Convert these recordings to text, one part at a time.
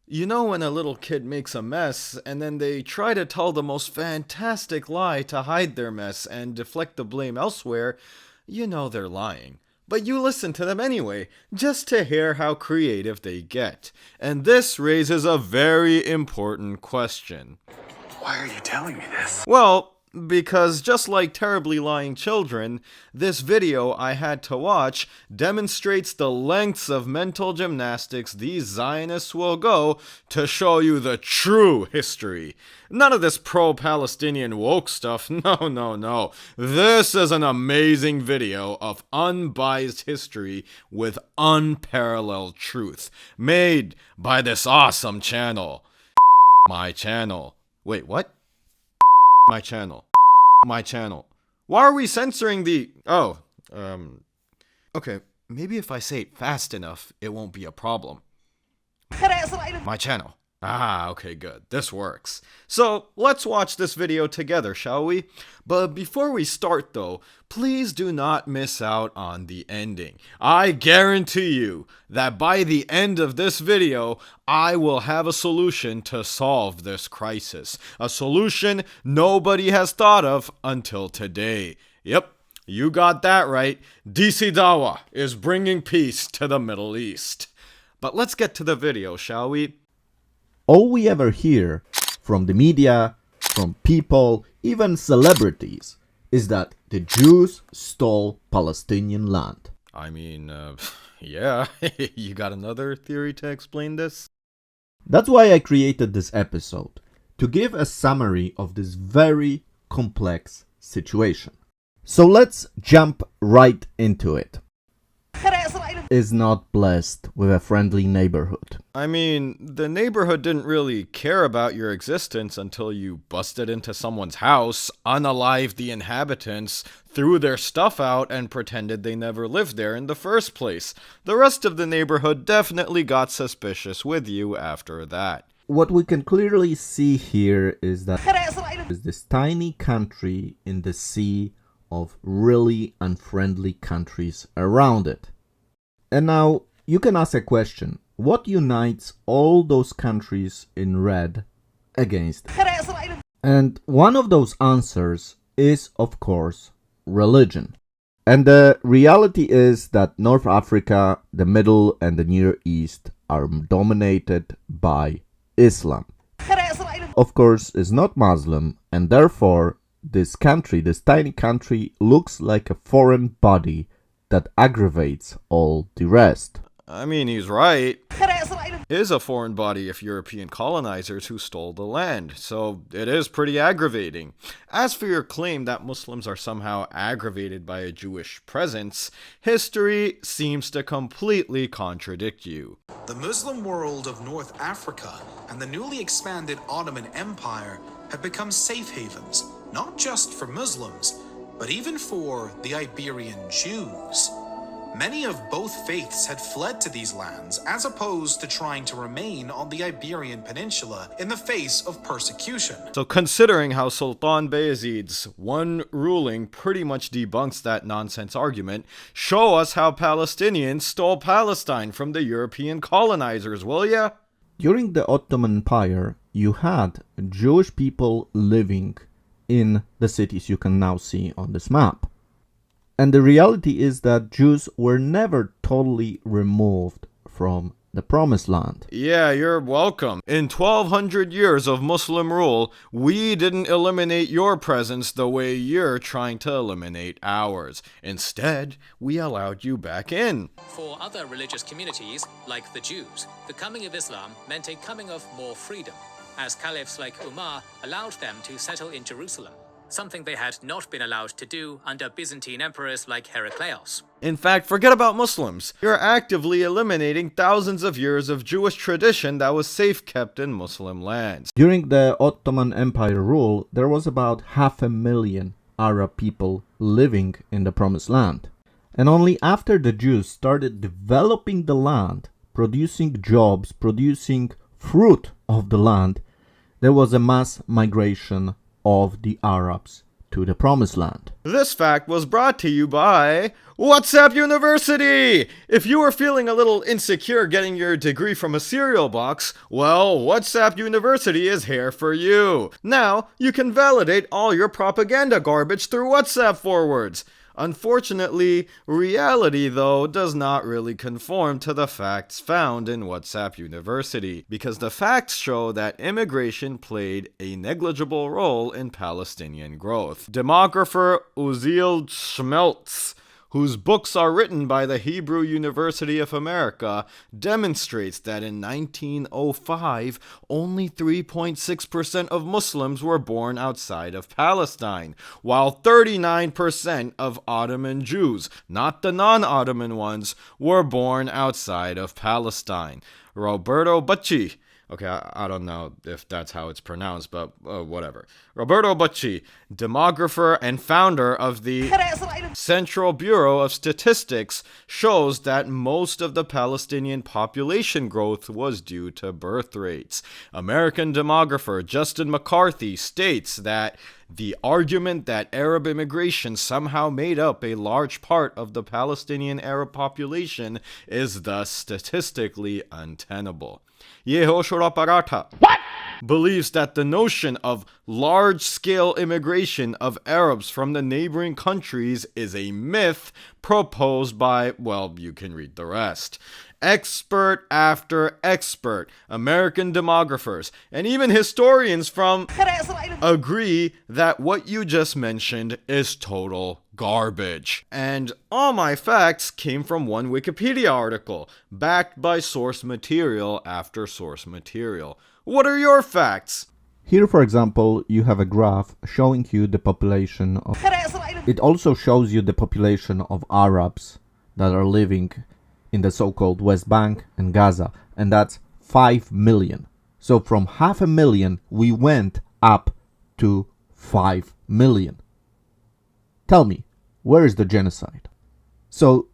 You know when a little kid makes a mess and then they try to tell the most fantastic lie to hide their mess and deflect the blame elsewhere? You know they're lying. But you listen to them anyway, just to hear how creative they get. And this raises a very important question. Why are you telling me this? Well, because just like terribly lying children, this video I had to watch demonstrates the lengths of mental gymnastics these Zionists will go to show you the true history. None of this pro-Palestinian woke stuff, no. This is an amazing video of unbiased history with unparalleled truth, made by this awesome channel. My channel. Wait, what? My channel. My channel. Why are we censoring the... Okay, maybe if I say it fast enough, it won't be a problem. My channel. Ah, okay, good. This works. So, let's watch this video together, shall we? But before we start though, please do not miss out on the ending. I guarantee you that by the end of this video, I will have a solution to solve this crisis. A solution nobody has thought of until today. Yep, you got that right. DC Dawa is bringing peace to the Middle East. But let's get to the video, shall we? All we ever hear from the media, from people, even celebrities, is that the Jews stole Palestinian land. I mean, yeah, you got another theory to explain this? That's why I created this episode, to give a summary of this very complex situation. So let's jump right into it. Is not blessed with a friendly neighborhood. I mean, the neighborhood didn't really care about your existence until you busted into someone's house, unalived the inhabitants, threw their stuff out, and pretended they never lived there in the first place. The rest of the neighborhood definitely got suspicious with you after that. What we can clearly see here is that is this tiny country in the sea of really unfriendly countries around it. And now, you can ask a question. What unites all those countries in red against it? And one of those answers is, of course, religion. And the reality is that North Africa, the Middle and the Near East are dominated by Islam. Of course, is not Muslim, and therefore this country, this tiny country, looks like a foreign body that aggravates all the rest. I mean, he's right. It is a foreign body of European colonizers who stole the land, so it is pretty aggravating. As for your claim that Muslims are somehow aggravated by a Jewish presence, history seems to completely contradict you. The Muslim world of North Africa and the newly expanded Ottoman Empire have become safe havens, not just for Muslims, but even for the Iberian Jews. Many of both faiths had fled to these lands as opposed to trying to remain on the Iberian Peninsula in the face of persecution. So considering how Sultan Bayezid's one ruling pretty much debunks that nonsense argument, show us how Palestinians stole Palestine from the European colonizers, will ya? During the Ottoman Empire, you had Jewish people living in the cities you can now see on this map. And the reality is that Jews were never totally removed from the Promised Land. Yeah, you're welcome. In 1200 years of Muslim rule, we didn't eliminate your presence the way you're trying to eliminate ours. Instead, we allowed you back in. For other religious communities, like the Jews, the coming of Islam meant a coming of more freedom, as caliphs like Umar allowed them to settle in Jerusalem, something they had not been allowed to do under Byzantine emperors like Heraclius. In fact, forget about Muslims. You're actively eliminating thousands of years of Jewish tradition that was safe-kept in Muslim lands. During the Ottoman Empire rule, there was about 500,000 Arab people living in the Promised Land. And only after the Jews started developing the land, producing jobs, producing fruit of the land, there was a mass migration of the Arabs to the Promised Land. This fact was brought to you by WhatsApp University! If you are feeling a little insecure getting your degree from a cereal box, well, WhatsApp University is here for you. Now, you can validate all your propaganda garbage through WhatsApp forwards. Unfortunately, reality, though, does not really conform to the facts found in WhatsApp University, because the facts show that immigration played a negligible role in Palestinian growth. Demographer Uziel Schmeltz, whose books are written by the Hebrew University of America, demonstrates that in 1905, only 3.6% of Muslims were born outside of Palestine, while 39% of Ottoman Jews, not the non-Ottoman ones, were born outside of Palestine. Roberto Bacci, okay, I don't know if that's how it's pronounced, but whatever. Roberto Bacci, demographer and founder of the Central Bureau of Statistics, shows that most of the Palestinian population growth was due to birth rates. American demographer Justin McCarthy states that the argument that Arab immigration somehow made up a large part of the Palestinian Arab population is thus statistically untenable. Yehoshua Parata believes that the notion of large-scale immigration of Arabs from the neighboring countries is a myth proposed by, well, you can read the rest. Expert after expert, American demographers, and even historians from agree that what you just mentioned is total garbage. And all my facts came from one Wikipedia article, backed by source material after source material. What are your facts? Here, for example, you have a graph showing you the population of... It also shows you the population of Arabs that are living in the so-called West Bank and Gaza, and that's 5 million. So from 500,000 we went up to 5 million. Tell me, where is the genocide? So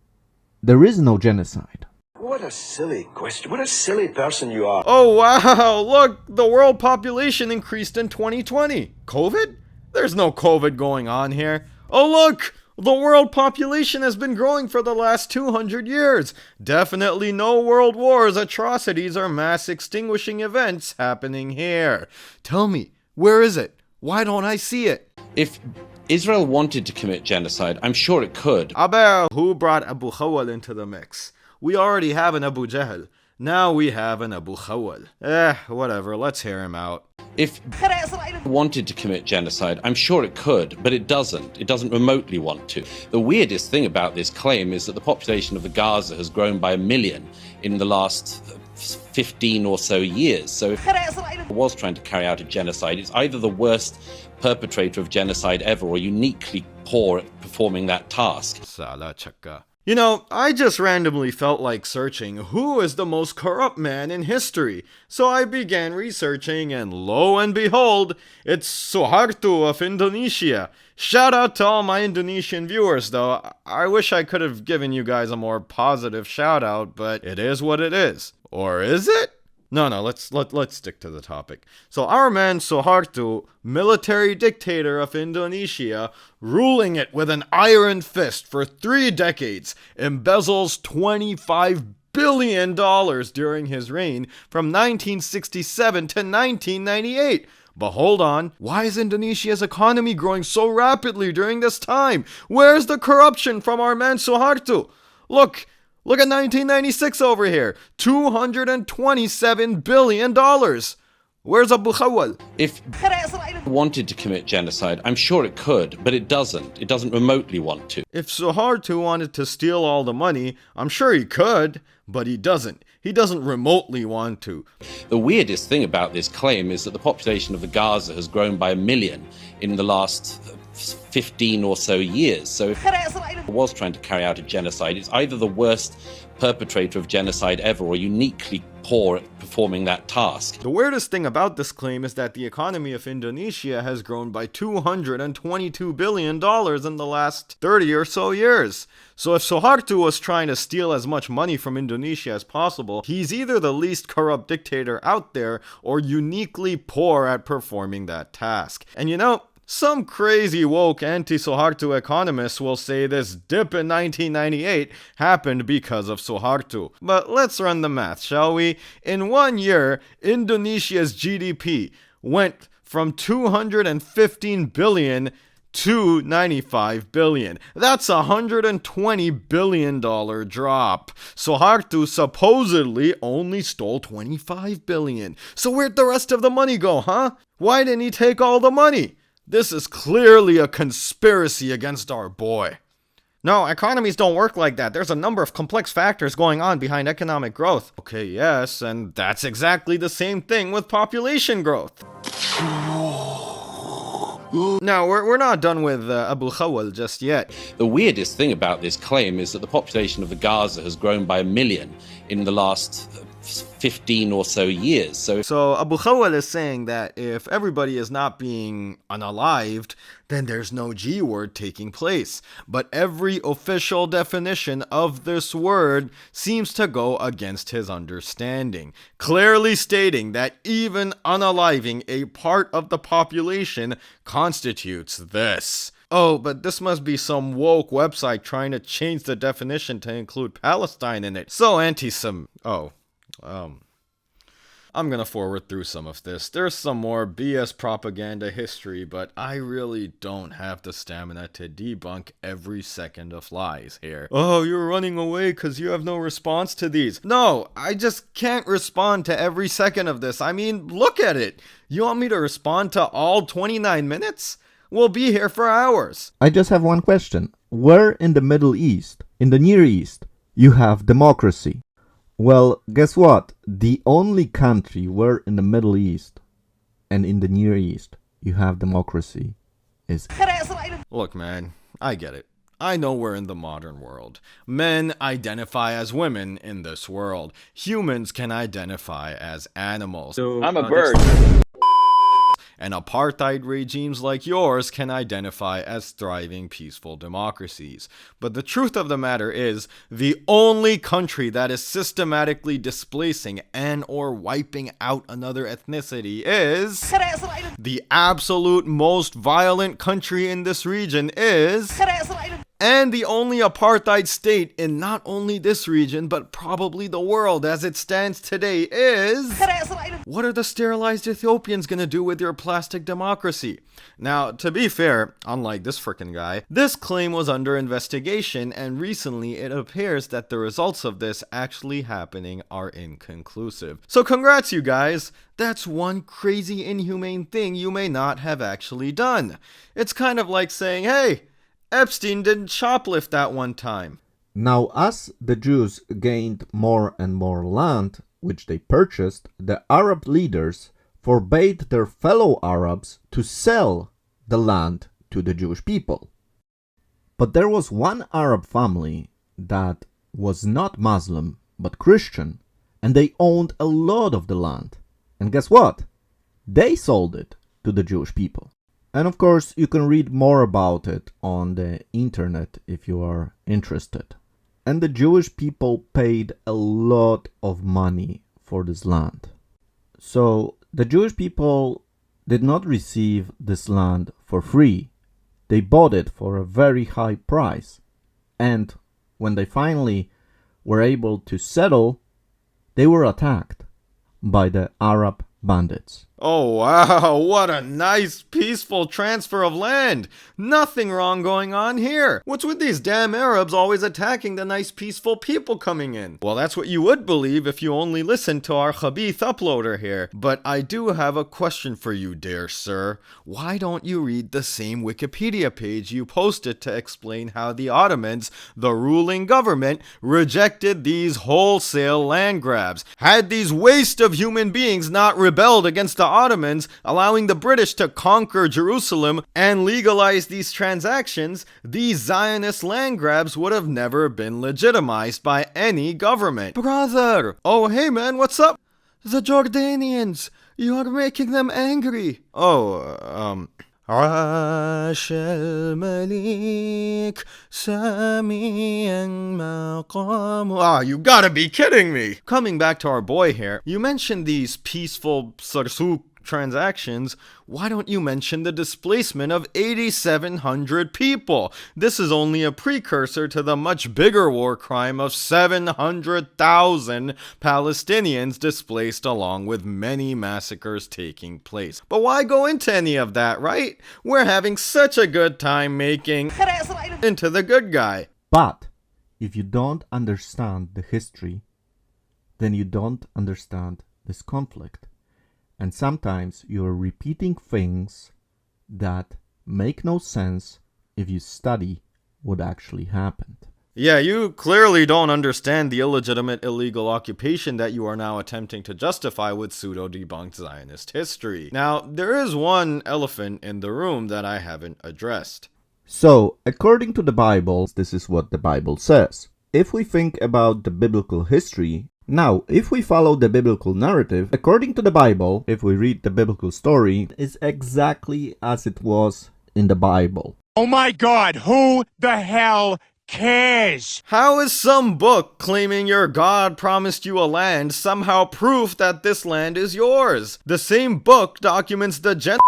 there is no genocide. What a silly question. What a silly person you are. Oh wow, look, the world population increased in 2020. COVID? There's no COVID going on here. Oh look, the world population has been growing for the last 200 years. Definitely no world wars, atrocities, or mass extinguishing events happening here. Tell me, where is it? Why don't I see it? If Israel wanted to commit genocide, I'm sure it could. Aber who brought Abu Khawal into the mix? We already have an Abu Jahl. Now we have an Abu Khawal. Whatever, let's hear him out. If wanted to commit genocide, I'm sure it could, but it doesn't. It doesn't remotely want to. The weirdest thing about this claim is that the population of the Gaza has grown by 1 million in the last 15 or so years. So if it was trying to carry out a genocide, it's either the worst perpetrator of genocide ever or uniquely poor at performing that task. Salah chakka. You know, I just randomly felt like searching who is the most corrupt man in history, so I began researching, and lo and behold, it's Suharto of Indonesia. Shout out to all my Indonesian viewers, though. I wish I could have given you guys a more positive shout out, but it is what it is. Or is it? No, let's stick to the topic. So our man Suharto, military dictator of Indonesia, ruling it with an iron fist for 3 decades, embezzles $25 billion during his reign from 1967 to 1998. But hold on, why is Indonesia's economy growing so rapidly during this time? Where's the corruption from our man Suharto? Look at 1996 over here. $227 billion. Where's Abu Khawal? If wanted to commit genocide, I'm sure it could, but it doesn't. It doesn't remotely want to. If Suharto wanted to steal all the money, I'm sure he could, but he doesn't. He doesn't remotely want to. The weirdest thing about this claim is that the population of the Gaza has grown by 1 million in the last 15 or so years. So if it was trying to carry out a genocide, it's either the worst perpetrator of genocide ever or uniquely poor at performing that task. The weirdest thing about this claim is that the economy of Indonesia has grown by $222 billion in the last 30 or so years. So if Suharto was trying to steal as much money from Indonesia as possible, he's either the least corrupt dictator out there or uniquely poor at performing that task. And you know, Some crazy woke anti-Suharto economists will say this dip in 1998 happened because of Suharto. But let's run the math, shall we? In 1 year, Indonesia's GDP went from 215 billion to 95 billion. That's a $120 billion drop. Suharto supposedly only stole 25 billion. So where'd the rest of the money go, huh? Why didn't he take all the money? This is clearly a conspiracy against our boy. No, economies don't work like that. There's a number of complex factors going on behind economic growth. Okay, yes, and that's exactly the same thing with population growth. Now, we're not done with Abu Khawal just yet. The weirdest thing about this claim is that the population of the Gaza has grown by 1 million in the last 15 or so years. So Abu Khawal is saying that if everybody is not being unalived, then there's no G word taking place. But every official definition of this word seems to go against his understanding, clearly stating that even unaliving a part of the population constitutes this. Oh, but this must be some woke website trying to change the definition to include Palestine in it. So I'm gonna forward through some of this. There's some more BS propaganda history, but I really don't have the stamina to debunk every second of lies here. Oh, you're running away because you have no response to these. No, I just can't respond to every second of this. I mean, look at it. You want me to respond to all 29 minutes? We'll be here for hours. I just have one question. Where in the Middle East, in the Near East, you have democracy? Well, guess what? The only country where in the Middle East and in the Near East you have democracy is... Look, man, I get it. I know we're in the modern world. Men identify as women in this world. Humans can identify as animals. I'm a bird. And apartheid regimes like yours can identify as thriving, peaceful democracies. But the truth of the matter is, the only country that is systematically displacing and or wiping out another ethnicity is... the absolute most violent country in this region is... and the only apartheid state in not only this region, but probably the world as it stands today is... what are the sterilized Ethiopians gonna do with your plastic democracy? Now, to be fair, unlike this frickin' guy, this claim was under investigation, and recently it appears that the results of this actually happening are inconclusive. So congrats, you guys! That's one crazy, inhumane thing you may not have actually done. It's kind of like saying, hey, Epstein didn't shoplift that one time. Now, as the Jews gained more and more land, which they purchased, the Arab leaders forbade their fellow Arabs to sell the land to the Jewish people. But there was one Arab family that was not Muslim, but Christian, and they owned a lot of the land. And guess what? They sold it to the Jewish people. And of course, you can read more about it on the internet if you are interested. And the Jewish people paid a lot of money for this land. So the Jewish people did not receive this land for free. They bought it for a very high price. And when they finally were able to settle, they were attacked by the Arab bandits. Oh wow, what a nice peaceful transfer of land. Nothing wrong going on here. What's with these damn Arabs always attacking the nice peaceful people coming in? Well, that's what you would believe if you only listened to our Khabith uploader here. But I do have a question for you, dear sir. Why don't you read the same Wikipedia page you posted to explain how the Ottomans, the ruling government, rejected these wholesale land grabs? Had these waste of human beings not rebelled against the Ottomans, allowing the British to conquer Jerusalem and legalize these transactions, these Zionist land grabs would have never been legitimized by any government. Brother! Oh, hey man, what's up? The Jordanians! You're making them angry. Oh, عاش الملك ساميا مقامه. You gotta be kidding me! Coming back to our boy here, you mentioned these peaceful Sarsuk transactions, why don't you mention the displacement of 8,700 people? This is only a precursor to the much bigger war crime of 700,000 Palestinians displaced, along with many massacres taking place. But why go into any of that, right? We're having such a good time making into the good guy. But if you don't understand the history, then you don't understand this conflict. And sometimes you're repeating things that make no sense if you study what actually happened. Yeah, you clearly don't understand the illegitimate illegal occupation that you are now attempting to justify with pseudo-debunked Zionist history. Now, there is one elephant in the room that I haven't addressed. So, according to the Bible, this is what the Bible says. If we think about the biblical history, now, if we follow the biblical narrative, according to the Bible, if we read the biblical story, it's exactly as it was in the Bible. Oh my God, who the hell cares? How is some book claiming your God promised you a land somehow proof that this land is yours? The same book documents the genocide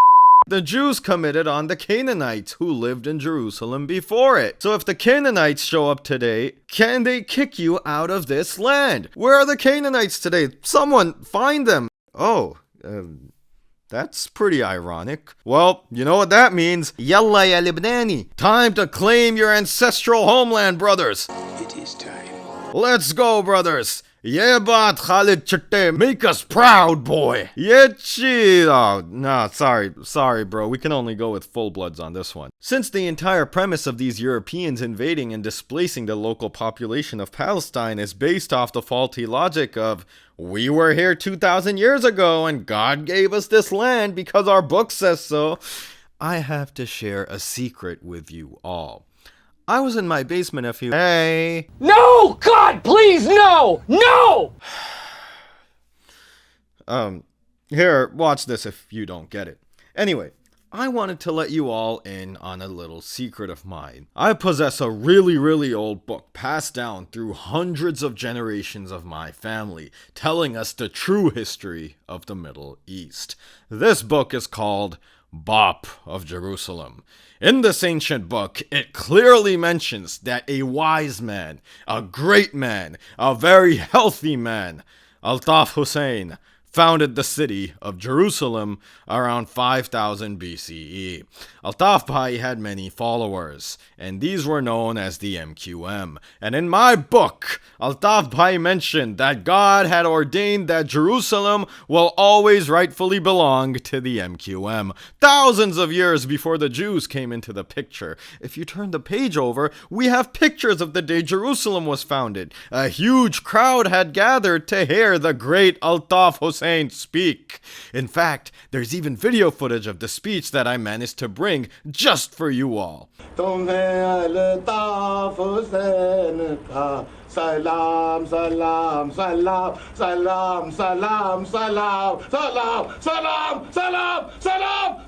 the Jews committed on the Canaanites who lived in Jerusalem before it. So if the Canaanites show up today, can they kick you out of this land? Where are the Canaanites today? Someone find them. Oh, that's pretty ironic. Well, you know what that means. Yalla ya Libnani. Time to claim your ancestral homeland, brothers. It is time. Let's go, brothers. Yebat Khalid Chitte, make us proud, boy. Yechi. Oh, no, sorry, bro. We can only go with full bloods on this one. Since the entire premise of these Europeans invading and displacing the local population of Palestine is based off the faulty logic of, we were here 2,000 years ago and God gave us this land because our book says so, I have to share a secret with you all. I was in my basement a few... Hey! No! God, please, no! No! Here, watch this if you don't get it. Anyway, I wanted to let you all in on a little secret of mine. I possess a really old book passed down through hundreds of generations of my family, telling us the true history of the Middle East. This book is called Bop of Jerusalem. In this ancient book, it clearly mentions that a wise man, a great man, a very healthy man, Altaf Hussein, founded the city of Jerusalem around 5000 BCE. Altaf Bhai had many followers, and these were known as the MQM. And in my book, Altaf Bhai mentioned that God had ordained that Jerusalem will always rightfully belong to the MQM, thousands of years before the Jews came into the picture. If you turn the page over, we have pictures of the day Jerusalem was founded. A huge crowd had gathered to hear the great Altaf Hussein speak. In fact, there's even video footage of the speech that I managed to bring just for you all. Salam, salam, salam, salam, salam, salam, salam, salam, salam, salam,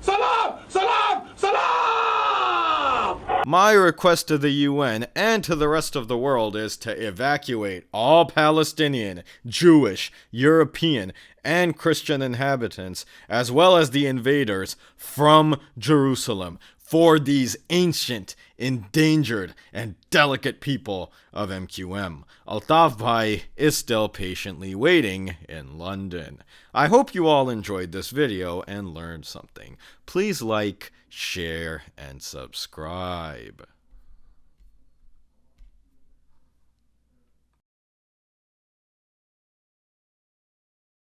salam, salam, salam. My request to the UN and to the rest of the world is to evacuate all Palestinian, Jewish, European, and Christian inhabitants, as well as the invaders, from Jerusalem for these ancient, endangered, and delicate people of MQM. Altaf Bhai is still patiently waiting in London. I hope you all enjoyed this video and learned something. Please like, share, and subscribe.